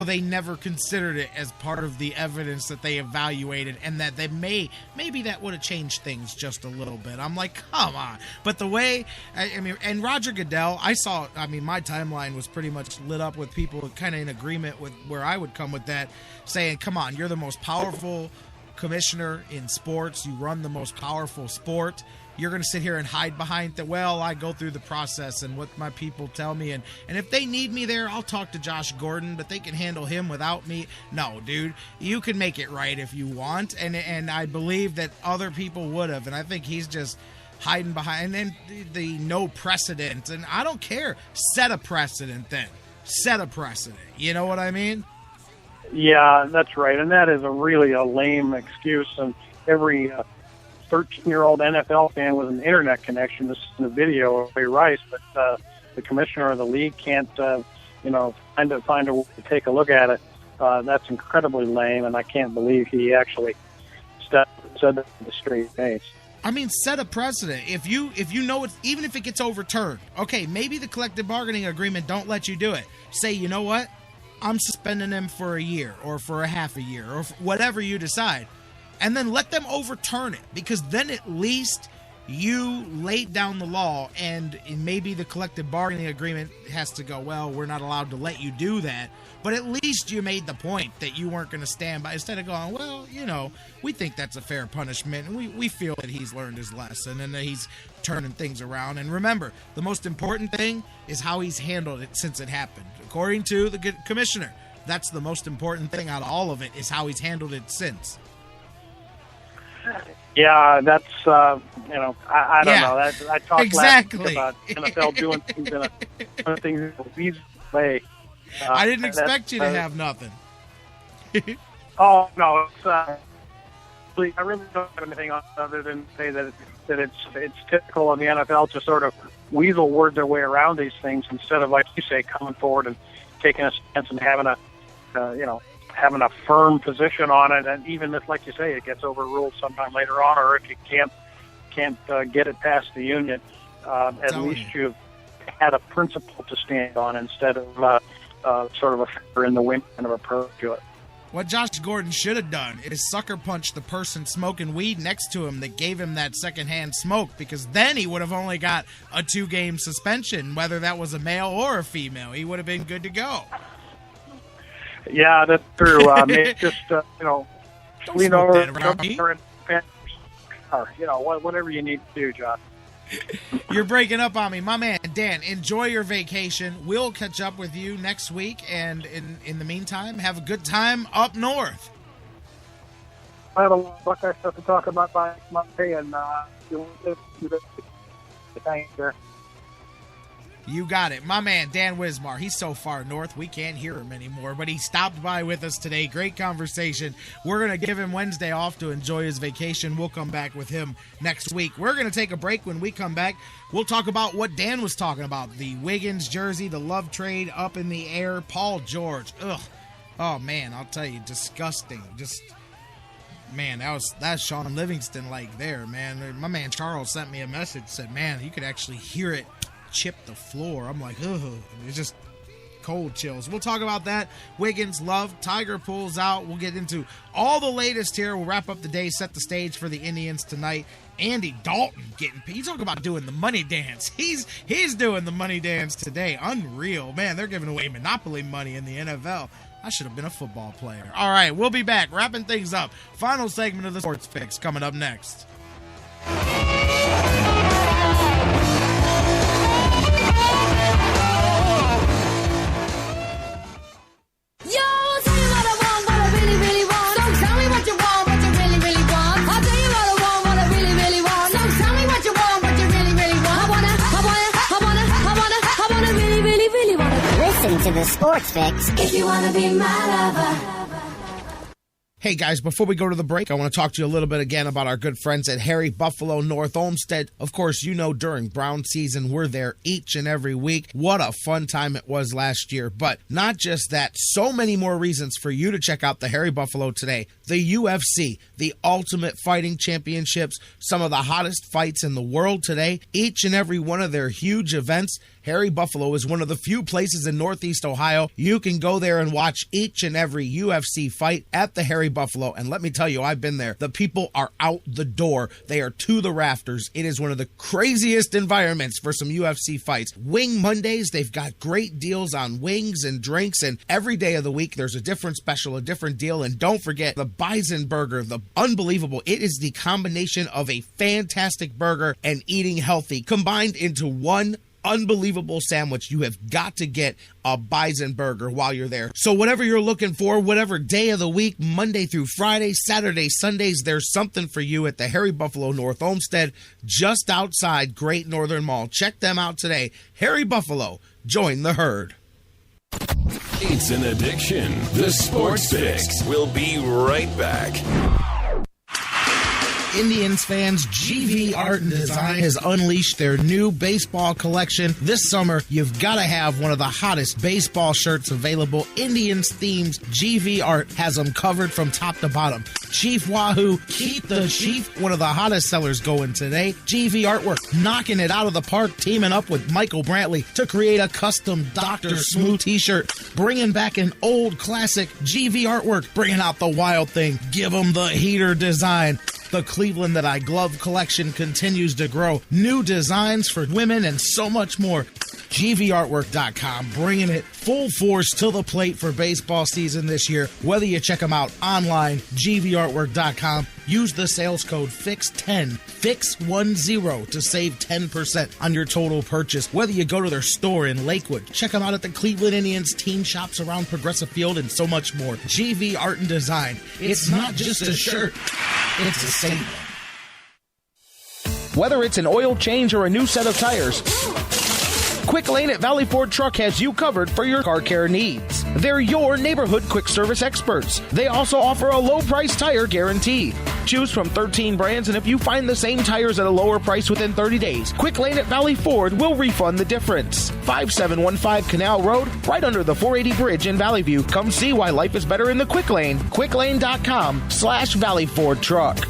they never considered it as part of the evidence that they evaluated, and that they maybe that would have changed things just a little bit. I'm like, come on. But the way, I mean, and Roger Goodell, my timeline was pretty much lit up with people kind of in agreement with where I would come with that, saying, come on, you're the most powerful commissioner in sports. You run the most powerful sport. You're going to sit here and hide behind that, well, I go through the process and what my people tell me. And if they need me there, I'll talk to Josh Gordon, but they can handle him without me. No, dude, you can make it right if you want. And I believe that other people would have. And I think he's just hiding behind. And then the no precedent. And I don't care. Set a precedent then. Set a precedent. You know what I mean? Yeah, that's right. And that is really a lame excuse. And every 13-year-old NFL fan with an internet connection to send a video of Ray Rice, but the commissioner of the league can't, find a way to take a look at it. That's incredibly lame, and I can't believe he actually said that with a straight face. I mean, set a precedent. If you know it, even if it gets overturned, okay, maybe the collective bargaining agreement don't let you do it. Say, you know what? I'm suspending him for a year or for a half a year or whatever you decide. And then let them overturn it, because then at least you laid down the law, and maybe the collective bargaining agreement has to go, well, we're not allowed to let you do that. But at least you made the point that you weren't going to stand by, instead of going, well, we think that's a fair punishment, and we feel that he's learned his lesson and that he's turning things around. And remember, the most important thing is how he's handled it since it happened. According to the commissioner, that's the most important thing out of all of it, is how he's handled it since. Yeah, that's, I don't know. I talked exactly. last week about NFL doing things in a weasel way. I didn't expect you to have nothing. Oh, no. I really don't have anything other than say that it's typical of the NFL to sort of weasel word their way around these things instead of, like you say, coming forward and taking a stance and having having a firm position on it. And even if, like you say, it gets overruled sometime later on, or if you can't get it past the union, at least you've had a principle to stand on instead of sort of a finger in the wind kind of approach to it. What Josh Gordon should have done is sucker punch the person smoking weed next to him that gave him that secondhand smoke, because then he would have only got a 2-game suspension, whether that was a male or a female. He would have been good to go. Yeah, that's true. Maybe just, lean over and whatever you need to do, John. You're breaking up on me. My man, Dan, enjoy your vacation. We'll catch up with you next week, and in the meantime, have a good time up north. I have a lot of Buckeye stuff to talk about by Monday, and thanks, sir. You got it. My man, Dan Wismar, he's so far north we can't hear him anymore, but he stopped by with us today. Great conversation. We're going to give him Wednesday off to enjoy his vacation. We'll come back with him next week. We're going to take a break. When we come back, we'll talk about what Dan was talking about, the Wiggins jersey, the love trade up in the air, Paul George. Ugh. Oh, man, I'll tell you, disgusting. Just, man, that's Sean Livingston like there, man. My man Charles sent me a message, said, man, you could actually hear it chip the floor. I'm like, ugh. It's just cold chills. We'll talk about that. Wiggins, love. Tiger pulls out. We'll get into all the latest here. We'll wrap up the day, set the stage for the Indians tonight. Andy Dalton you talk about doing the money dance. He's doing the money dance today. Unreal. Man, they're giving away Monopoly money in the NFL. I should have been a football player. All right, we'll be back wrapping things up. Final segment of the Sports Fix coming up next. To the Sports Fix if you want to be my lover. Hey guys, before we go to the break, I want to talk to you a little bit again about our good friends at Harry Buffalo North Olmsted. Of course, you know during Brown season, we're there each and every week. What a fun time it was last year. But not just that, so many more reasons for you to check out the Harry Buffalo today. The UFC, the Ultimate Fighting Championships, some of the hottest fights in the world today. Each and every one of their huge events. Harry Buffalo is one of the few places in Northeast Ohio you can go there and watch each and every UFC fight at the Harry Buffalo. And let me tell you, I've been there. The people are out the door. They are to the rafters. It is one of the craziest environments for some UFC fights. Wing Mondays, they've got great deals on wings and drinks. And every day of the week, there's a different special, a different deal. And don't forget the Bison Burger, the unbelievable. It is the combination of a fantastic burger and eating healthy combined into one unbelievable sandwich. You have got to get a Bison Burger while you're there. So whatever you're looking for, whatever day of the week, Monday through Friday, Saturday, Sundays, there's something for you at the Harry Buffalo North Olmsted, just outside Great Northern Mall. Check them out today. Harry Buffalo, join the herd. It's an addiction. The Sports Fix. We'll be right back. Indians fans, GV Art and Design has unleashed their new baseball collection. This summer, you've got to have one of the hottest baseball shirts available. Indians themes, GV Art has them covered from top to bottom. Chief Wahoo, keep the Chief, one of the hottest sellers going today. GV Artwork, knocking it out of the park, teaming up with Michael Brantley to create a custom Dr. Smooth t-shirt, bringing back an old classic. GV Artwork, bringing out the wild thing. Give them the heater design. The Cleveland That I Glove collection continues to grow. New designs for women and so much more. GVArtwork.com, bringing it full force to the plate for baseball season this year. Whether you check them out online, GVArtwork.com, use the sales code FIX10, FIX10 to save 10% on your total purchase. Whether you go to their store in Lakewood, check them out at the Cleveland Indians team shops around Progressive Field and so much more. GV Art and Design. It's not just a shirt, it's a statement. Whether it's an oil change or a new set of tires, Quick Lane at Valley Ford Truck has you covered for your car care needs. They're your neighborhood quick service experts. They also offer a low price tire guarantee. Choose from 13 brands, and if you find the same tires at a lower price within 30 days, Quick Lane at Valley Ford will refund the difference. 5715 Canal Road, right under the 480 bridge in Valley View. Come see why life is better in the Quick Lane. QuickLane.com/Valley Ford Truck.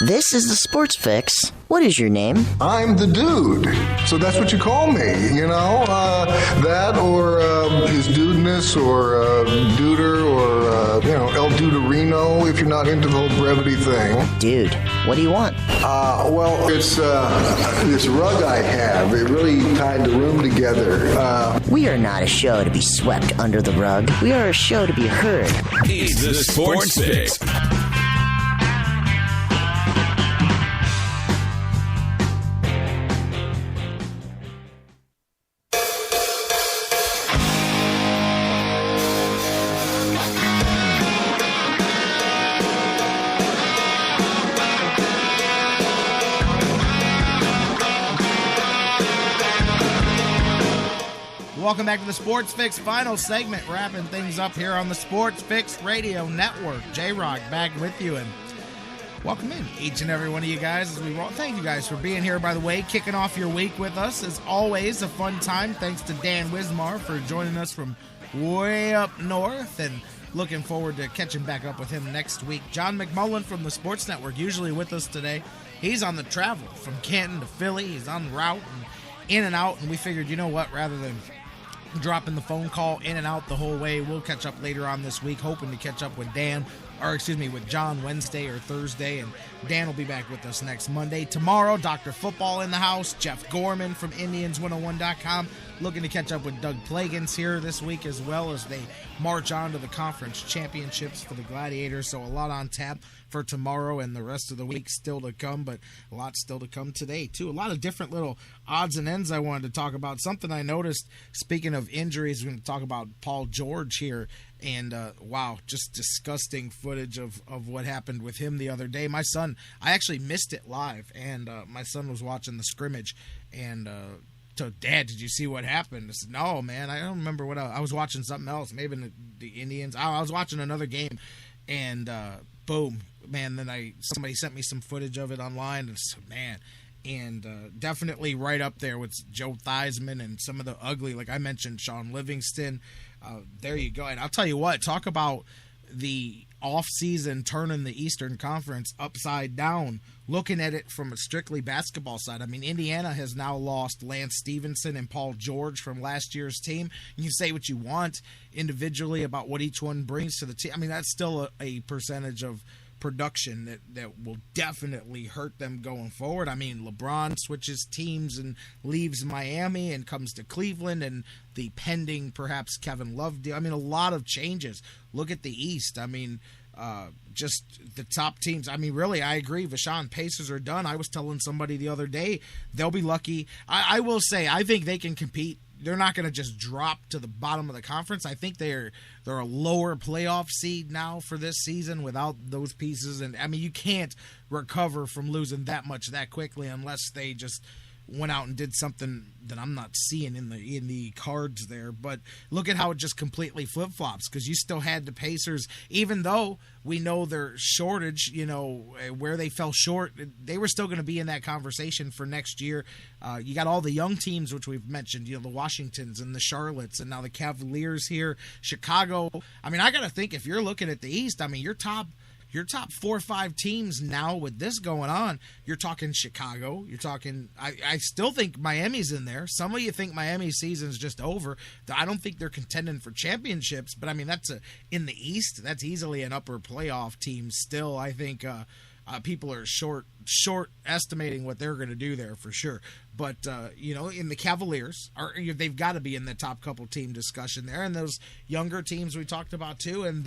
This is the Sports Fix. What is your name? I'm the dude. So that's what you call me, you know? That or his dudeness or duder or, El Duderino if you're not into the whole brevity thing. Dude, what do you want? Well, it's this rug I have. It really tied the room together. We are not a show to be swept under the rug. We are a show to be heard. It's the Sports Fix. Welcome back to the Sports Fix final segment, wrapping things up here on the Sports Fix Radio Network. J-Rock back with you, and welcome in each and every one of you guys as we roll. Thank you guys for being here, by the way, kicking off your week with us. As always, a fun time. Thanks to Dan Wismar for joining us from way up north, and looking forward to catching back up with him next week. John McMullen from the Sports Network, usually with us today. He's on the travel from Canton to Philly. He's on route and in and out, and we figured, you know what, rather than dropping the phone call in and out the whole way, we'll catch up later on this week, hoping to catch up with with John Wednesday or Thursday, and Dan will be back with us next Monday. Tomorrow, Dr. Football in the house, Jeff Gorman from Indians101.com, looking to catch up with Doug Plagans here this week as well as they march on to the conference championships for the Gladiators, so a lot on tap for tomorrow and the rest of the week still to come, but a lot still to come today too. A lot of different little odds and ends I wanted to talk about. Something I noticed, speaking of injuries, we're going to talk about Paul George here, and wow, just disgusting footage of what happened with him the other day. My son, I actually missed it live, and my son was watching the scrimmage, and to Dad, did you see what happened? I said, no, man, I don't remember what I was watching something else. Maybe the Indians. I was watching another game, and boom, man. Then somebody sent me some footage of it online, and said, man, and definitely right up there with Joe Theismann and some of the ugly, like I mentioned, Sean Livingston. There you go. And I'll tell you what, talk about the off-season turning the Eastern Conference upside down, looking at it from a strictly basketball side. I mean, Indiana has now lost Lance Stevenson and Paul George from last year's team. You can say what you want individually about what each one brings to the team. I mean, that's still a percentage of production that will definitely hurt them going forward. I mean, LeBron switches teams and leaves Miami and comes to Cleveland, and the pending perhaps Kevin Love deal. I mean, a lot of changes. Look at the East. I mean, just the top teams. I mean, really, I agree. Vashon, Pacers are done. I was telling somebody the other day, they'll be lucky. I will say, I think they can compete. They're not going to just drop to the bottom of the conference. I think they're a lower playoff seed now for this season without those pieces. And I mean, you can't recover from losing that much that quickly unless they just went out and did something that I'm not seeing in the cards there. But look at how it just completely flip-flops, because you still had the Pacers, even though we know their shortage, you know, where they fell short, they were still going to be in that conversation for next year. You got all the young teams, which we've mentioned, you know, the Washingtons and the Charlottes, and now the Cavaliers here, Chicago. I mean, I got to think, if you're looking at the East, I mean, your top 4 or 5 teams now with this going on, you're talking Chicago. You're talking, I still think Miami's in there. Some of you think Miami's season's just over. I don't think they're contending for championships, but I mean, in the East, that's easily an upper playoff team still. I think people are short estimating what they're going to do there for sure. But, you know, in the Cavaliers, they've got to be in the top couple team discussion there. And those younger teams we talked about too. And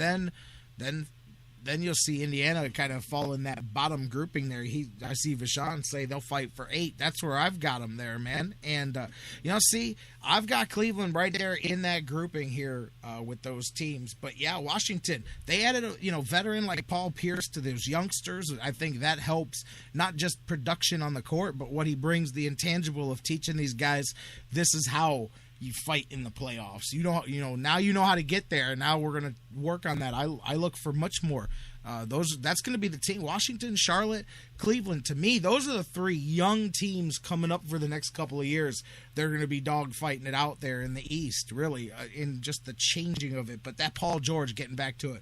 then you'll see Indiana kind of fall in that bottom grouping there. I see Vashon say they'll fight for 8. That's where I've got them there, man. And, you know, see, I've got Cleveland right there in that grouping here with those teams. But, yeah, Washington, they added a veteran like Paul Pierce to those youngsters. I think that helps not just production on the court, but what he brings, the intangible of teaching these guys this is how you fight in the playoffs. Now you know how to get there. Now we're going to work on that. I look for much more. That's going to be the team. Washington, Charlotte, Cleveland. To me, those are the 3 young teams coming up for the next couple of years. They're going to be dogfighting it out there in the East, really, in just the changing of it. But that Paul George, getting back to it,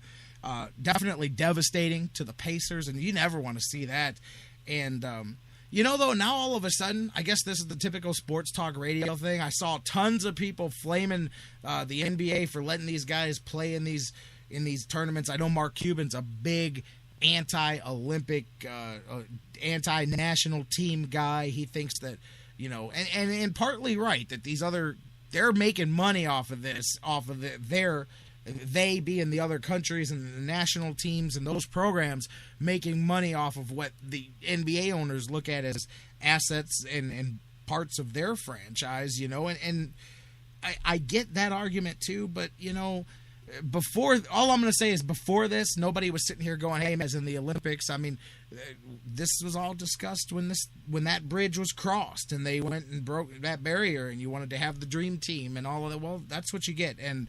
definitely devastating to the Pacers, and you never want to see that. And you know, though, now all of a sudden, I guess this is the typical sports talk radio thing. I saw tons of people flaming the NBA for letting these guys play in these tournaments. I know Mark Cuban's a big anti-Olympic, anti-national team guy. He thinks that, you know, and partly right, that they're making money off of this, they being the other countries and the national teams and those programs making money off of what the NBA owners look at as assets and parts of their franchise, you know, and I get that argument too, but, you know, all I'm going to say is before this, nobody was sitting here going, hey, as in the Olympics. I mean, this was all discussed when that bridge was crossed and they went and broke that barrier and you wanted to have the dream team and all of that. Well, that's what you get. And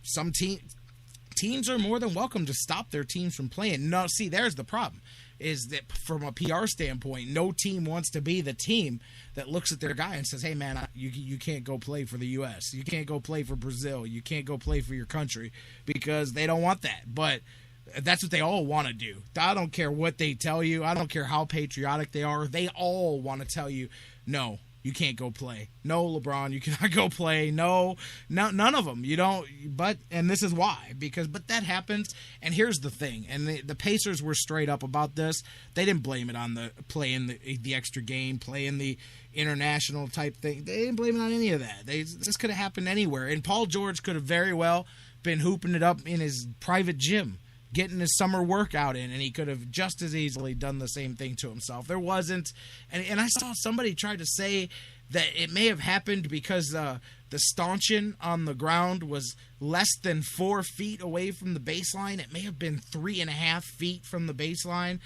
some teams are more than welcome to stop their teams from playing. No, see, there's the problem, is that from a PR standpoint, no team wants to be the team that looks at their guy and says, hey, man, you can't go play for the U.S. You can't go play for Brazil. You can't go play for your country, because they don't want that. But that's what they all want to do. I don't care what they tell you. I don't care how patriotic they are. They all want to tell you, no, you can't go play. No, LeBron, you cannot go play. No, none of them. You don't. And this is why. But that happens. And here's the thing. And the Pacers were straight up about this. They didn't blame it on the playing the extra game, playing the international type thing. They didn't blame it on any of that. This could have happened anywhere. And Paul George could have very well been hooping it up in his private gym, getting his summer workout in, and he could have just as easily done the same thing to himself. There wasn't, and I saw somebody try to say that it may have happened because the stanchion on the ground was less than 4 feet away from the baseline. It may have been 3.5 feet from the baseline.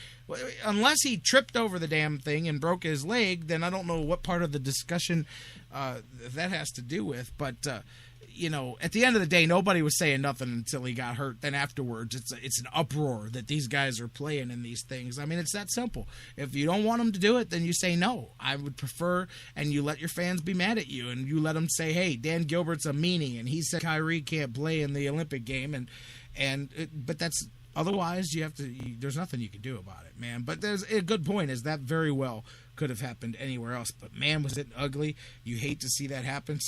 Unless he tripped over the damn thing and broke his leg, then I don't know what part of the discussion that has to do with. But at the end of the day, nobody was saying nothing until he got hurt. Then afterwards, it's an uproar that these guys are playing in these things. I mean, it's that simple. If you don't want them to do it, then you say no. I would prefer, and you let your fans be mad at you, and you let them say, hey, Dan Gilbert's a meanie, and he said Kyrie can't play in the Olympic game, but that's otherwise there's nothing you can do about it, man. But there's a good point is that very well could have happened anywhere else. But man, was it ugly. You hate to see that happen.